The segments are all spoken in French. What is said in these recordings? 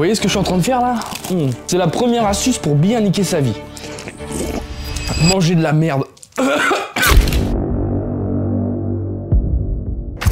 voyez ce que je suis en train de faire là? C'est la première astuce pour bien niquer sa vie. Manger de la merde.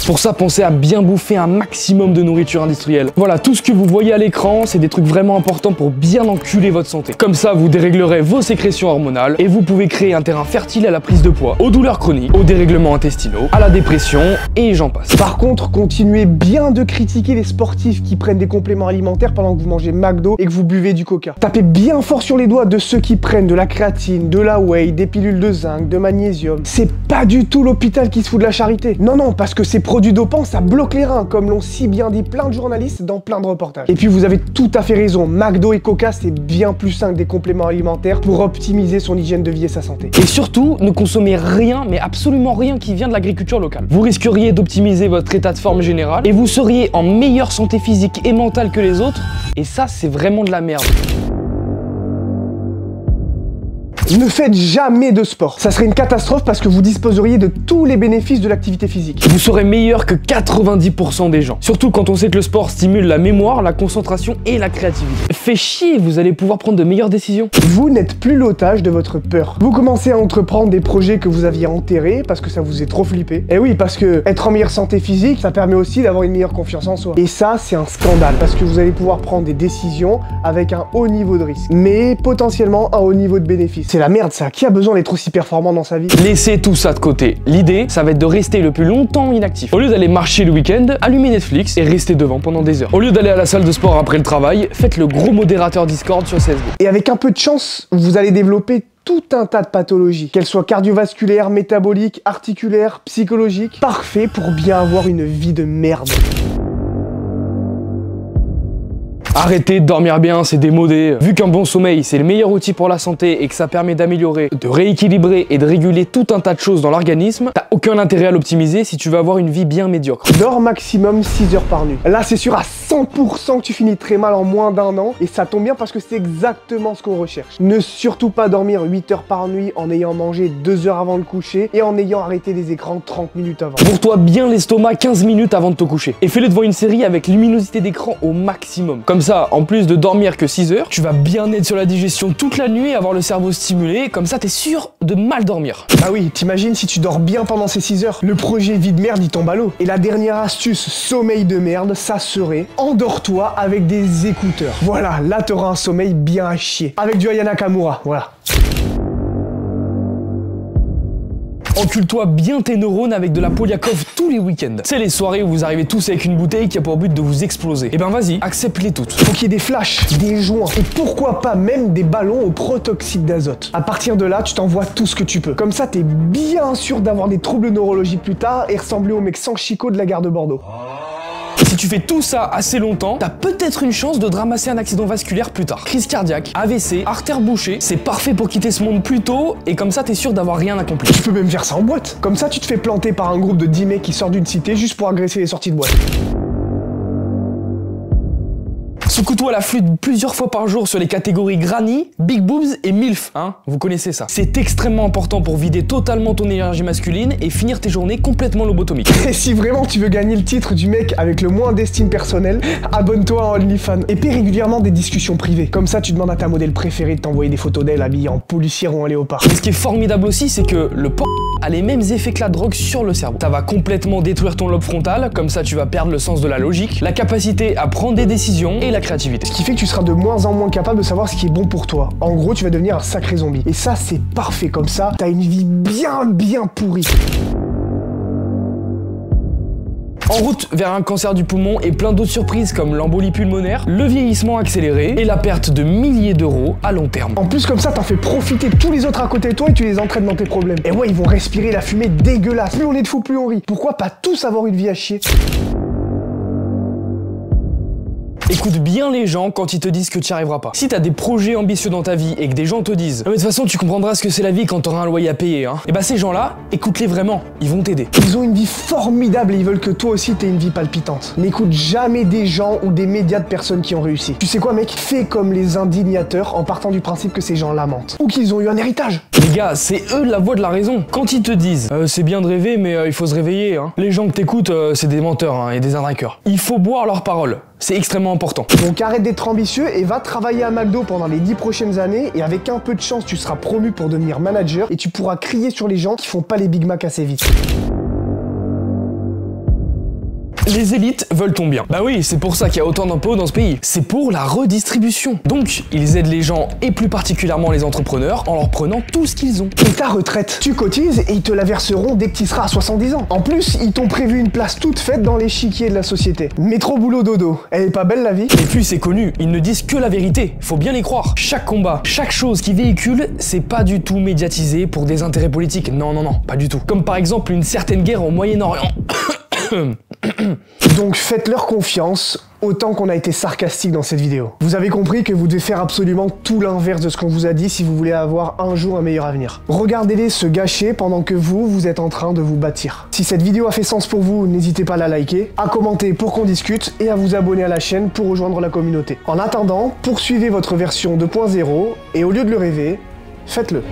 Pour ça, pensez à bien bouffer un maximum de nourriture industrielle. Voilà, tout ce que vous voyez à l'écran, c'est des trucs vraiment importants pour bien enculer votre santé. Comme ça, vous déréglerez vos sécrétions hormonales et vous pouvez créer un terrain fertile à la prise de poids, aux douleurs chroniques, aux dérèglements intestinaux, à la dépression et j'en passe. Par contre, continuez bien de critiquer les sportifs qui prennent des compléments alimentaires pendant que vous mangez McDo et que vous buvez du Coca. Tapez bien fort sur les doigts de ceux qui prennent de la créatine, de la whey, des pilules de zinc, de magnésium. C'est pas du tout l'hôpital qui se fout de la charité. Non, non, parce que ces produits dopants, ça bloque les reins, comme l'ont si bien dit plein de journalistes dans plein de reportages. Et puis vous avez tout à fait raison, McDo et Coca, c'est bien plus sain que des compléments alimentaires pour optimiser son hygiène de vie et sa santé. Et surtout, ne consommez rien, mais absolument rien qui vient de l'agriculture locale. Vous risqueriez d'optimiser votre état de forme général et vous seriez en meilleure santé physique et mentale que les autres, et ça, c'est vraiment de la merde. Ne faites jamais de sport. Ça serait une catastrophe parce que vous disposeriez de tous les bénéfices de l'activité physique. Vous serez meilleur que 90% des gens. Surtout quand on sait que le sport stimule la mémoire, la concentration et la créativité. Fait chier, vous allez pouvoir prendre de meilleures décisions. Vous n'êtes plus l'otage de votre peur. Vous commencez à entreprendre des projets que vous aviez enterrés parce que ça vous est trop flippé. Et oui, parce que être en meilleure santé physique, ça permet aussi d'avoir une meilleure confiance en soi. Et ça, c'est un scandale parce que vous allez pouvoir prendre des décisions avec un haut niveau de risque, mais potentiellement un haut niveau de bénéfice. C'est la merde ça, qui a besoin d'être aussi performant dans sa vie? Laissez tout ça de côté. L'idée, ça va être de rester le plus longtemps inactif. Au lieu d'aller marcher le week-end, allumez Netflix et restez devant pendant des heures. Au lieu d'aller à la salle de sport après le travail, faites le gros modérateur Discord sur CSGO. Et avec un peu de chance, vous allez développer tout un tas de pathologies, qu'elles soient cardiovasculaires, métaboliques, articulaires, psychologiques, parfait pour bien avoir une vie de merde. Arrêtez de dormir bien, c'est démodé. Vu qu'un bon sommeil, c'est le meilleur outil pour la santé et que ça permet d'améliorer, de rééquilibrer et de réguler tout un tas de choses dans l'organisme, t'as aucun intérêt à l'optimiser si tu veux avoir une vie bien médiocre. Dors maximum 6 heures par nuit. Là, c'est sûr à 100% que tu finis très mal en moins d'1 an et ça tombe bien parce que c'est exactement ce qu'on recherche. Ne surtout pas dormir 8 heures par nuit en ayant mangé 2 heures avant le coucher et en ayant arrêté les écrans 30 minutes avant. Bourre-toi bien l'estomac 15 minutes avant de te coucher et fais-le devant une série avec luminosité d'écran au maximum. Comme ça, en plus de dormir que 6 heures, tu vas bien être sur la digestion toute la nuit, avoir le cerveau stimulé, comme ça t'es sûr de mal dormir. Ah oui, t'imagines si tu dors bien pendant ces 6 heures, le projet vie de merde il tombe à l'eau. Et la dernière astuce sommeil de merde, ça serait endors-toi avec des écouteurs. Voilà, là t'auras un sommeil bien à chier. Avec du Aya Nakamura, voilà. Encule-toi bien tes neurones avec de la Poliakov tous les week-ends. C'est les soirées où vous arrivez tous avec une bouteille qui a pour but de vous exploser. Et ben vas-y, accepte-les toutes. Faut qu'il y ait des flashs, des joints, et pourquoi pas même des ballons au protoxyde d'azote. À partir de là, tu t'envoies tout ce que tu peux. Comme ça, t'es bien sûr d'avoir des troubles neurologiques plus tard et ressembler au mec sans chicot de la gare de Bordeaux. Si tu fais tout ça assez longtemps, t'as peut-être une chance de te ramasser un accident vasculaire plus tard. Crise cardiaque, AVC, artère bouchée, c'est parfait pour quitter ce monde plus tôt et comme ça t'es sûr d'avoir rien accompli. Tu peux même faire ça en boîte. Comme ça tu te fais planter par un groupe de 10 mecs qui sortent d'une cité juste pour agresser les sorties de boîte. Secoue-toi la flûte plusieurs fois par jour sur les catégories granny, big boobs et milf, hein, vous connaissez ça. C'est extrêmement important pour vider totalement ton énergie masculine et finir tes journées complètement lobotomiques. Et si vraiment tu veux gagner le titre du mec avec le moins d'estime personnelle, abonne-toi à OnlyFans et paie régulièrement des discussions privées. Comme ça tu demandes à ta modèle préférée de t'envoyer des photos d'elle habillée en policière ou en léopard. Et ce qui est formidable aussi, c'est que le porn a les mêmes effets que la drogue sur le cerveau. Ça va complètement détruire ton lobe frontal, comme ça tu vas perdre le sens de la logique, la capacité à prendre des décisions et la créativité. Ce qui fait que tu seras de moins en moins capable de savoir ce qui est bon pour toi. En gros, tu vas devenir un sacré zombie. Et ça, c'est parfait comme ça. T'as une vie bien pourrie. En route vers un cancer du poumon et plein d'autres surprises comme l'embolie pulmonaire, le vieillissement accéléré et la perte de milliers d'euros à long terme. En plus comme ça, t'en fais profiter tous les autres à côté de toi et tu les entraînes dans tes problèmes. Et ouais, ils vont respirer la fumée dégueulasse. Plus on est de fous, plus on rit. Pourquoi pas tous avoir une vie à chier? Écoute bien les gens quand ils te disent que tu n'y arriveras pas. Si t'as des projets ambitieux dans ta vie et que des gens te disent mais de toute façon tu comprendras ce que c'est la vie quand t'auras un loyer à payer, hein. Et bah ces gens-là, écoute-les vraiment, ils vont t'aider. Ils ont une vie formidable et ils veulent que toi aussi t'aies une vie palpitante. N'écoute jamais des gens ou des médias de personnes qui ont réussi. Tu sais quoi mec? Fais comme les indignateurs en partant du principe que ces gens lamentent. Ou qu'ils ont eu un héritage. Les gars, c'est eux la voix de la raison. Quand ils te disent c'est bien de rêver mais il faut se réveiller, hein. Les gens que t'écoutes c'est des menteurs hein, et des arnaqueurs. Il faut boire leurs paroles. C'est extrêmement important. Donc arrête d'être ambitieux et va travailler à McDo pendant les 10 prochaines années et avec un peu de chance, tu seras promu pour devenir manager et tu pourras crier sur les gens qui font pas les Big Mac assez vite. Les élites veulent ton bien. Bah oui, c'est pour ça qu'il y a autant d'impôts dans ce pays. C'est pour la redistribution. Donc, ils aident les gens et plus particulièrement les entrepreneurs en leur prenant tout ce qu'ils ont. Et ta retraite, tu cotises et ils te la verseront dès que tu seras à 70 ans. En plus, ils t'ont prévu une place toute faite dans l'échiquier de la société. Métro boulot dodo, elle est pas belle la vie? Et puis c'est connu, ils ne disent que la vérité, faut bien les croire. Chaque combat, chaque chose qu'ils véhiculent, c'est pas du tout médiatisé pour des intérêts politiques. Non, non, non, pas du tout. Comme par exemple une certaine guerre au Moyen-Orient. Donc faites-leur confiance, autant qu'on a été sarcastique dans cette vidéo. Vous avez compris que vous devez faire absolument tout l'inverse de ce qu'on vous a dit si vous voulez avoir un jour un meilleur avenir. Regardez-les se gâcher pendant que vous êtes en train de vous bâtir. Si cette vidéo a fait sens pour vous, n'hésitez pas à la liker, à commenter pour qu'on discute et à vous abonner à la chaîne pour rejoindre la communauté. En attendant, poursuivez votre version 2.0 et au lieu de le rêver, faites-le.